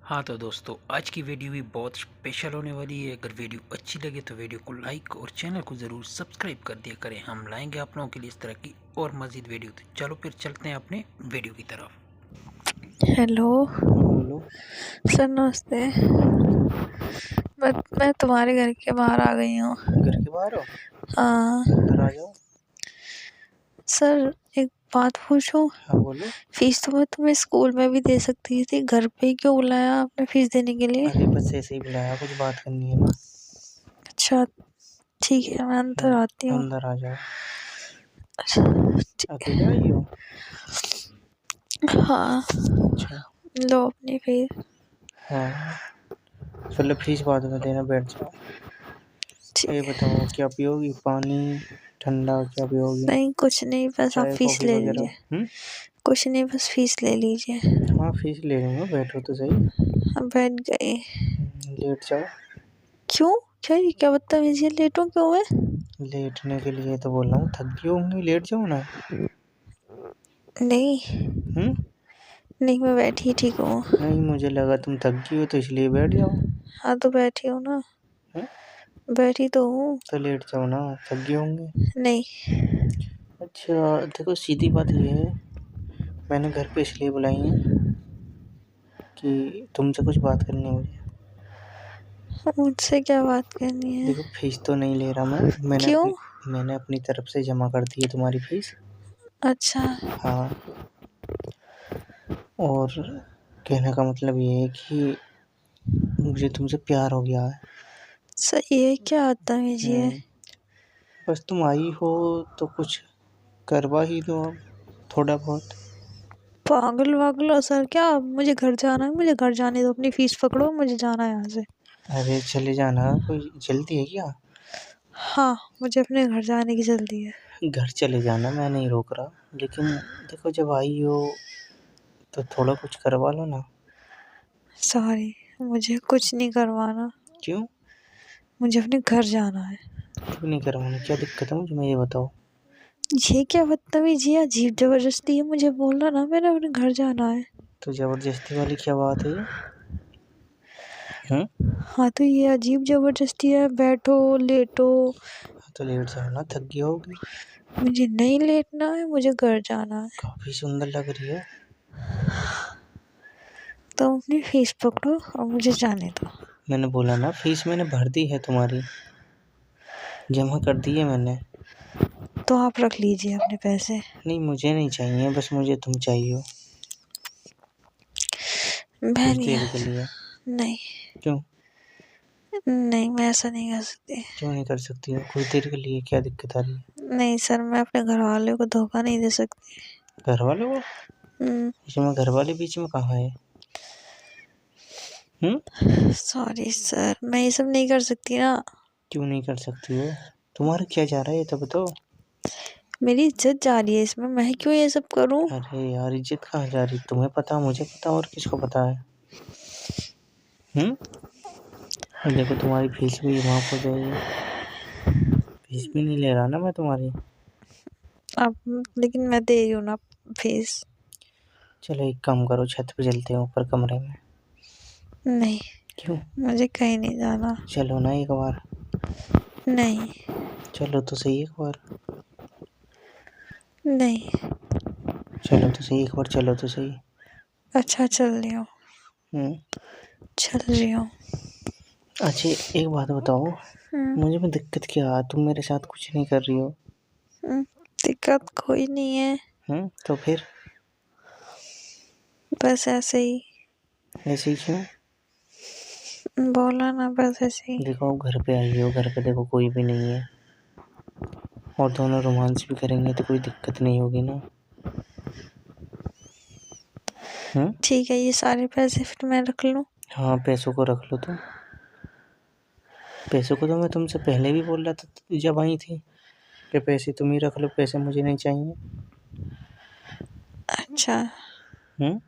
हाँ तो दोस्तों, आज की वीडियो भी बहुत स्पेशल होने वाली है। अगर वीडियो अच्छी लगे तो वीडियो को लाइक और चैनल को ज़रूर सब्सक्राइब कर दिया करें। हम लाएंगे आप लोगों के लिए इस तरह की और मज़ीद वीडियो। तो चलो फिर चलते हैं अपने वीडियो की तरफ। हेलो बोलो। सर, नमस्ते। नमस्ते। मैं तुम्हारे घर के बाहर आ गई हूँ। घर के बाहर हो? हाँ अंदर आ जाओ। सर, एक बात पूछूं? हाँ बोलो। फीस तो मैं तुम्हें स्कूल में भी दे सकती थी, घर पे ही क्यों बुलाया आपने फीस देने के लिए? अरे बस ऐसे ही बुलाया, कुछ बात करनी है ना। अच्छा, ठीक है, मैं अंदर आती हूँ। अंदर आ जाओ। ठीक अकेले आई हो? है। हाँ, अच्छा। लो अपनी फीस। हाँ चलो, फीस बाद में देना, बैठ जाओ। ठीक ये है। बताओ, क्या पियोगी? पानी ठंडा क्या पियोगी? नहीं, कुछ नहीं, बस आप चाय फीस कॉफ़ी ले वगैरह? लीजिए। कुछ नहीं, बस फीस ले लीजिए। हाँ फीस ले लूँगा, बैठो तो सही। अब बैठ गई। लेट जाओ। क्यों? क्या ये क्या बदतमीजी है? लेटूं क्यों मैं? लेटने के लिए तो बोल रहा हूँ, थक गई होंगी, लेट जाओ ना। नहीं हम्म नहीं, मैं बैठी ठीक हूँ। नहीं, मुझे लगा तुम थक गई हो तो इसलिए बैठ जाओ। हाँ तो बैठी हूँ ना, हम्म बैठी तो हूँ। तो लेट जाओ ना, थक गए होंगे। नहीं। अच्छा देखो, सीधी बात ये है, मैंने घर पे इसलिए बुलाई है कि तुमसे कुछ बात करनी है मुझे। मुझसे क्या बात करनी है? देखो, फीस तो नहीं ले रहा मैं। क्यों? मैंने अपनी तरफ से जमा कर दी है तुम्हारी फीस। अच्छा। हाँ, और कहने का मतलब ये है कि मुझे तुमसे प्यार हो गया है। सही है, क्या बदतमीजी है? हम्म बस तुम आई हो तो कुछ करवा ही दो अब, थोड़ा बहुत। पागल वागल हो सर क्या? मुझे घर जाना है, मुझे घर जाने दो। अपनी फीस पकड़ो, मुझे जाना है यहाँ से। अरे चले जाना, कोई जल्दी है क्या? हाँ, मुझे अपने घर जाने की जल्दी है। घर चले जाना, मैं नहीं रोक रहा, लेकिन देखो जब आई हो तो थोड़ा कुछ करवा लो ना। सॉरी, मुझे कुछ नहीं करवाना। क्यों? मुझे अपने घर जाना है। क्यों नहीं करवाना? क्या दिक्कत है मुझे, ये बताओ। ये क्या बदतमीजी है? अजीब जबरदस्ती है, मुझे बोलना ना, मैंने अपने घर जाना है। तो ज़बरदस्ती वाली क्या बात है ये? हाँ तो ये अजीब जबरदस्ती है, बैठो लेटो। तो लेट जाओ ना, थक गई होगी। मुझे नहीं लेटना है, मुझे घर जाना है। काफ़ी सुंदर लग रही है। तो अपनी फीस पकड़ो और मुझे जाने दो। मैंने बोला ना, फीस मैंने भर दी है तुम्हारी, जमा कर दी है मैंने। तो आप रख लीजिए अपने पैसे। नहीं मुझे नहीं चाहिए, बस मुझे तुम चाहिए हो, मैं कुछ नहीं। देर के लिए। नहीं क्यों? नहीं, मैं ऐसा नहीं कर सकती। क्यों नहीं कर सकती हो? कुछ देर के लिए क्या दिक्कत आ रही है? नहीं सर, मैं अपने घर वाले को धोखा नहीं दे सकती। घर वाले को? इसमें घर वाले बीच में कहाँ है? सॉरी सर, मैं ये सब नहीं कर सकती ना। क्यों नहीं कर सकती हो? तुम्हारा क्या जा रहा है ये तो बताओ। मेरी इज्जत जा रही है इसमें, मैं क्यों ये सब करूं? अरे यार, इज्जत कहाँ जा रही? तुम्हें पता, मुझे पता, और किसको पता है? और देखो, तुम्हारी फीस भी माफ हो जाएगी। फीस भी नहीं ले रहा ना मैं तुम्हारी। अब लेकिन मैं दे रही हूँ ना फीस। चलो एक काम करो, छत पे चलते हैं, ऊपर कमरे में। नहीं, क्यों? मुझे कहीं नहीं जाना। चलो ना एक बार। नहीं। चलो तो सही एक बार। नहीं। चलो तो सही एक बार, चलो तो सही। अच्छा, चल रही हूँ। हम्म चल रही हूँ। अच्छा एक बात बताओ, हम्म, मुझे में दिक्कत क्या है? तुम मेरे साथ कुछ नहीं कर रही हो। दिक्कत कोई नहीं है, तो फिर बस ऐसे ही ऐसे ही क्यों? बोला ना, बस ऐसे ही। देखो घर पे आई हो, घर पे देखो कोई भी नहीं है, और दोनों रोमांस भी करेंगे तो कोई दिक्कत नहीं होगी ना। ठीक है, ये सारे पैसे फिर मैं रख लूँ? हाँ पैसों को रख लो तुम। पैसों को तो मैं तुमसे पहले भी बोल रहा था जब आई थी, कि पैसे तुम ही रख लो, पैसे मुझे नहीं चाहिए। अच्छा, हम्म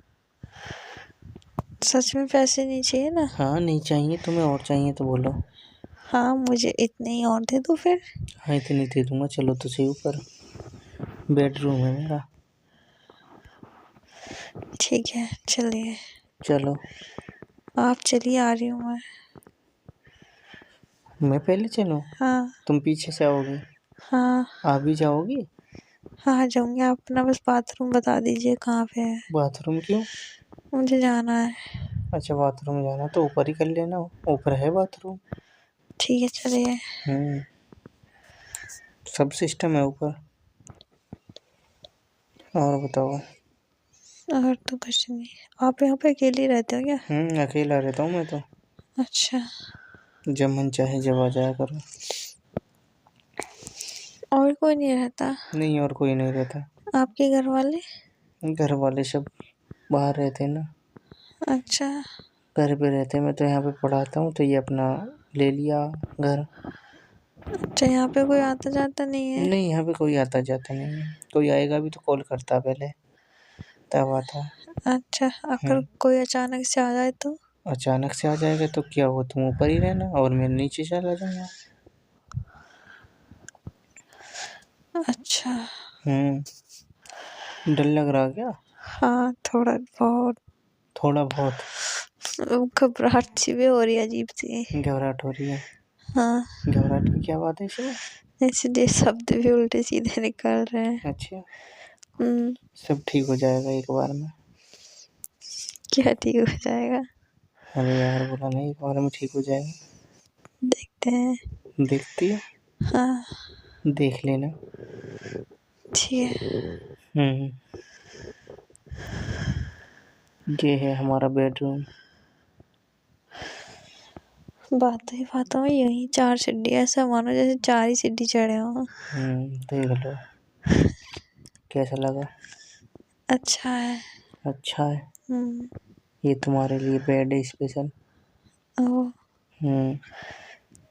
सच में पैसे नहीं चाहिए ना? हाँ नहीं चाहिए तुम्हें, और चाहिए तो बोलो। हाँ, मुझे इतने ही और दे दो फिर। हाँ इतनी दे दूंगा, चलो तो सही ऊपर। बेडरूम है मेरा। ठीक है, चलिए। चलो। आप चलिए, आ रही हूँ मैं पहले चलूँ? हाँ तुम पीछे से आओगी? हाँ आप भी जाओगी? हाँ, जाऊँगी। आप अपना बस बाथरूम बता दीजिए कहाँ पे है, बाथरूम क्यों? मुझे जाना है। अच्छा, बाथरूम जाना तो ऊपर ही कर लेना, ऊपर है बाथरूम। ठीक है, चलिए। सब सिस्टम है ऊपर। और बताओ। और तो कुछ नहीं। आप यहाँ पे अकेले रहते हो क्या? अकेला रहता हूँ मैं तो। अच्छा। जब मन चाहे जब आ जाया करो। और कोई नहीं रहता? नहीं, और कोई नहीं रहता। आपके घर वाले? घर वाले सब बाहर रहते हैं ना। अच्छा। घर पे रहते, मैं तो यहाँ पे पढ़ाता हूँ तो ये अपना ले लिया घर। अच्छा, यहाँ पे कोई आता जाता नहीं है? नहीं, यहाँ पे कोई आता जाता नहीं है। कोई आएगा भी तो कॉल करता पहले, तब आता। अच्छा, अगर कोई अचानक से आ जाए तो? अचानक से आ जाएगा तो क्या हो, तुम ऊपर ही रहना और मैं नीचे चला जाऊंगा। अच्छा। डर लग रहा क्या? हाँ, थोड़ा बहुत। थोड़ा बहुत? घबराहट सी भी हो रही है, अजीब सी। घबराहट हो रही है? हाँ, घबराहट की क्या बात है इसमें? इसलिए शब्द भी उल्टे सीधे निकल रहे हैं। अच्छा, हम्म। सब ठीक हो जाएगा एक बार में। क्या ठीक हो जाएगा? अरे यार, बोला नहीं, एक बार में ठीक हो जाएगा। देखते हैं। देखती है? हाँ, देख लेना। ठीक है। हम्म ये है हमारा बेडरूम। बातों में यही 4 सीढ़ी, ऐसा मानो जैसे 4 ही सीढ़ी चढ़े हों। देख लो कैसा लगा। अच्छा है। अच्छा है। हम्म। ये तुम्हारे लिए बेड है स्पेशल। ओ, हम्म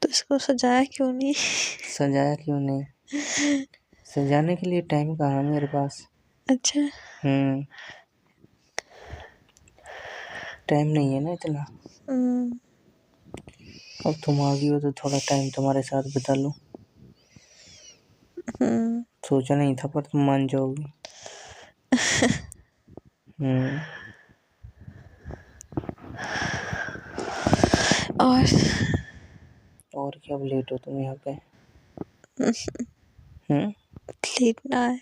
तो इसको सजाया क्यों नहीं? सजाया क्यों नहीं? सजाने के लिए टाइम कहाँ है मेरे पास। अच्छा। हम्म टाइम नहीं है ना इतना। हम्म। अब तुम आ गई हो तो थोड़ा टाइम तुम्हारे साथ बिता लूं। हम्म। सोचा नहीं था पर तुम मान जाओगी। हम्म और क्या, अब लेट हो तुम यहाँ पे? हम्म लेटना है।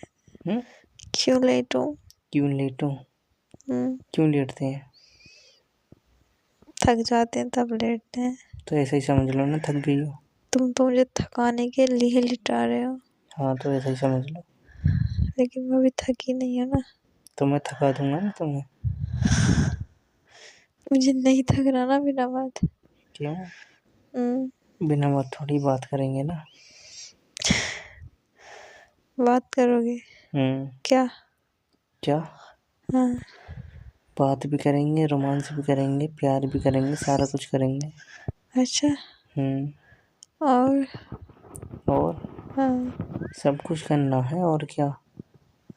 हम्म क्यों लेट हूँ? क्यों लेट हो? क्यों लेटते हैं? थक जाते हैं तब लेटते हैं। तो ऐसा ही समझ लो ना, थक गई हो। तुम तो मुझे थकाने के लिए लिटा रहे हो। हाँ, तो ऐसा ही समझ लो। लेकिन मैं अभी थकी नहीं हूँ ना। तो मैं थका दूंगा ना तुम्हें। मुझे नहीं थक रहा ना बिना बात। क्यों? हम्म। बिना बात थोड़ी बात करेंगे ना। बात करोगे? हम्म क्या? क्या? हाँ। बात भी करेंगे, रोमांस भी करेंगे, प्यार भी करेंगे, सारा कुछ करेंगे। अच्छा। हम्म और? और हाँ। सब कुछ करना है, और क्या?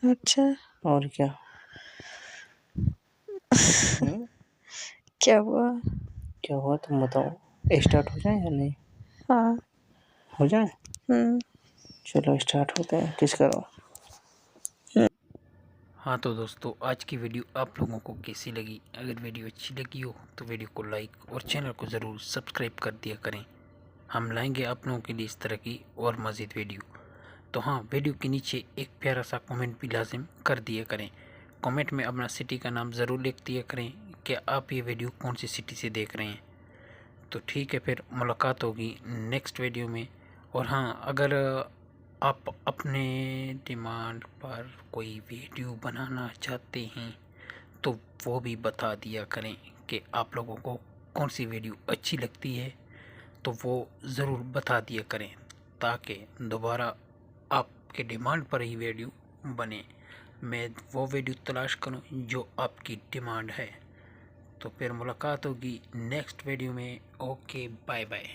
अच्छा। और क्या? हम्म क्या हुआ? क्या हुआ, तुम बताओ। स्टार्ट हो जाए या नहीं? हाँ। हो जाए। हम्म। चलो स्टार्ट होते हैं, किस करो। हाँ तो दोस्तों, आज की वीडियो आप लोगों को कैसी लगी? अगर वीडियो अच्छी लगी हो तो वीडियो को लाइक और चैनल को ज़रूर सब्सक्राइब कर दिया करें। हम लाएंगे आप लोगों के लिए इस तरह की और मज़ीद वीडियो। तो हाँ, वीडियो के नीचे एक प्यारा सा कमेंट भी लाजिम कर दिया करें। कमेंट में अपना सिटी का नाम ज़रूर लिख दिया करें कि आप ये वीडियो कौन सी सिटी से देख रहे हैं। तो ठीक है, फिर मुलाकात होगी नेक्स्ट वीडियो में। और हाँ, अगर आप अपने डिमांड पर कोई वीडियो बनाना चाहते हैं तो वो भी बता दिया करें कि आप लोगों को कौन सी वीडियो अच्छी लगती है, तो वो ज़रूर बता दिया करें ताकि दोबारा आपके डिमांड पर ही वीडियो बने। मैं वो वीडियो तलाश करूं जो आपकी डिमांड है। तो फिर मुलाकात होगी नेक्स्ट वीडियो में। Okay, bye bye.